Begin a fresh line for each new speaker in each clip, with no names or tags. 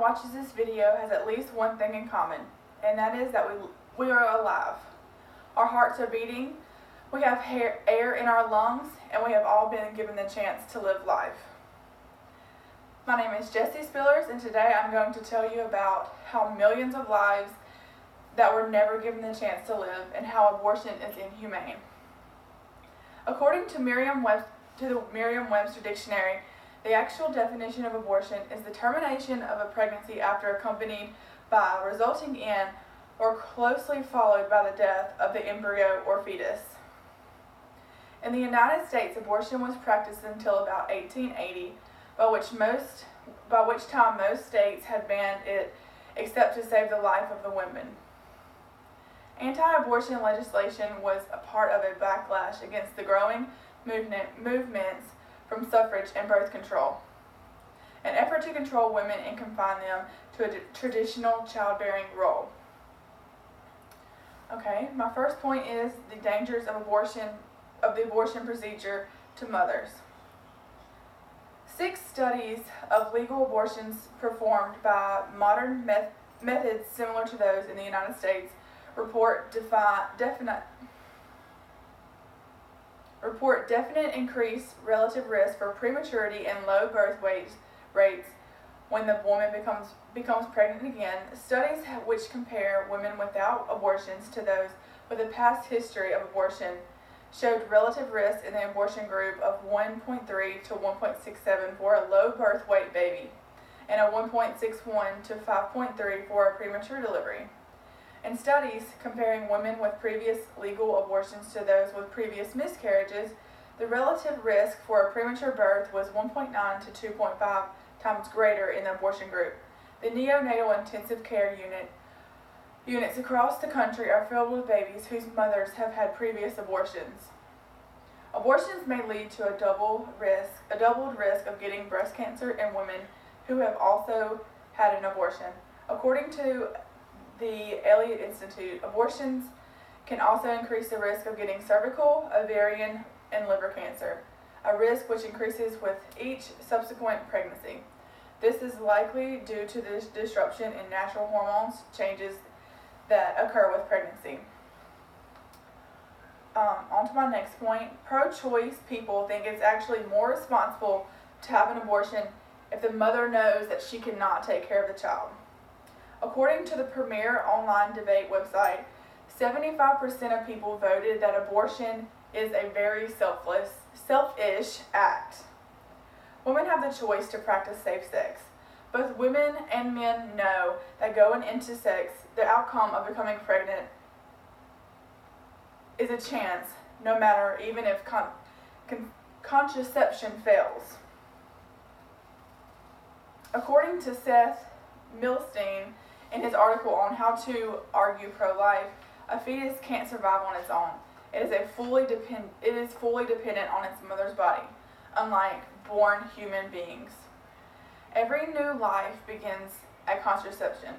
watches this video has at least one thing in common, and that is that we are alive. Our hearts are beating, we have air in our lungs, and we have all been given the chance to live life. My name is Jessie Spillers, and today I'm going to tell you about how millions of lives that were never given the chance to live and how abortion is inhumane. According to the Merriam-Webster Dictionary, the actual definition of abortion is the termination of a pregnancy after accompanied by, resulting in, or closely followed by the death of the embryo or fetus. In the United States, abortion was practiced until about 1880, by which time most states had banned it except to save the life of the women. Anti-abortion legislation was a part of a backlash against the growing movements from suffrage and birth control, an effort to control women and confine them to a traditional childbearing role. Okay, my first point is the dangers of the abortion procedure to mothers. 6 studies of legal abortions performed by modern methods similar to those in the United States report definite increased relative risk for prematurity and low birth rates when the woman becomes pregnant again. Studies which compare women without abortions to those with a past history of abortion showed relative risk in the abortion group of 1.3 to 1.67 for a low birth weight baby and a 1.61 to 5.3 for a premature delivery. In studies comparing women with previous legal abortions to those with previous miscarriages, the relative risk for a premature birth was 1.9 to 2.5 times greater in the abortion group. The neonatal intensive care units across the country are filled with babies whose mothers have had previous abortions. Abortions may lead to a doubled risk of getting breast cancer in women who have also had an abortion. According to the Elliott Institute, abortions can also increase the risk of getting cervical, ovarian, and liver cancer, a risk which increases with each subsequent pregnancy. This is likely due to the disruption in natural hormones changes that occur with pregnancy. On to my next point. Pro-choice people think it's actually more responsible to have an abortion if the mother knows that she cannot take care of the child. According to the premier online debate website, 75% of people voted that abortion is a very selfish act. Women have the choice to practice safe sex. Both women and men know that going into sex, the outcome of becoming pregnant is a chance, no matter even if contraception fails. According to Seth Milstein, in his article on how to argue pro-life, a fetus can't survive on its own. It is fully dependent on its mother's body, unlike born human beings. Every new life begins at contraception.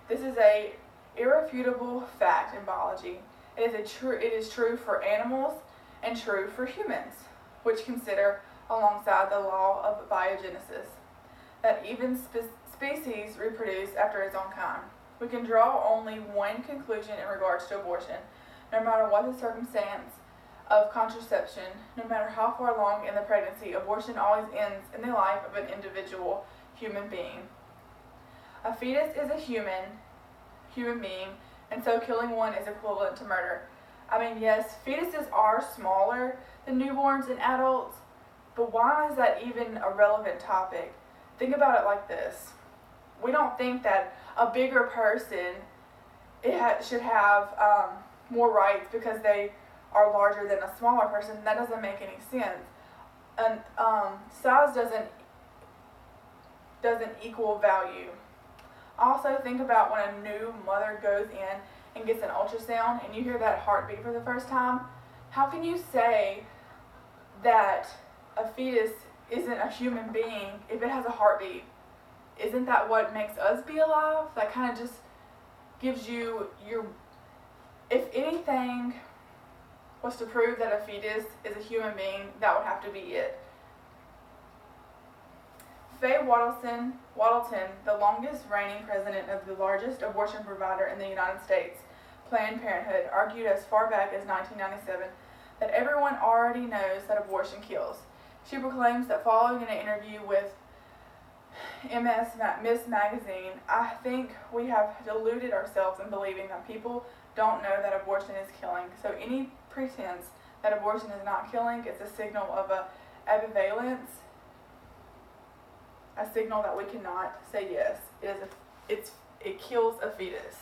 This is an irrefutable fact in biology. It is true for animals and true for humans, which consider, alongside the law of biogenesis, that even species reproduce after its own kind. We can draw only one conclusion in regards to abortion. No matter what the circumstance of contraception, no matter how far along in the pregnancy, abortion always ends in the life of an individual human being. A fetus is a human being, and so killing one is equivalent to murder. I mean, yes, fetuses are smaller than newborns and adults, but why is that even a relevant topic? Think about it like this. We don't think that a bigger person should have more rights because they are larger than a smaller person. That doesn't make any sense. And size doesn't equal value. Also, think about when a new mother goes in and gets an ultrasound and you hear that heartbeat for the first time. How can you say that a fetus isn't a human being if it has a heartbeat? Isn't that what makes us be alive? That kind of just gives you if anything was to prove that a fetus is a human being, that would have to be it. Faye Waddleton, the longest reigning president of the largest abortion provider in the United States, Planned Parenthood, argued as far back as 1997 that everyone already knows that abortion kills. She proclaims that following an interview with Miss Magazine, I think we have deluded ourselves in believing that people don't know that abortion is killing. So any pretense that abortion is not killing is a signal of ambivalence, a signal that we cannot say yes. It kills a fetus.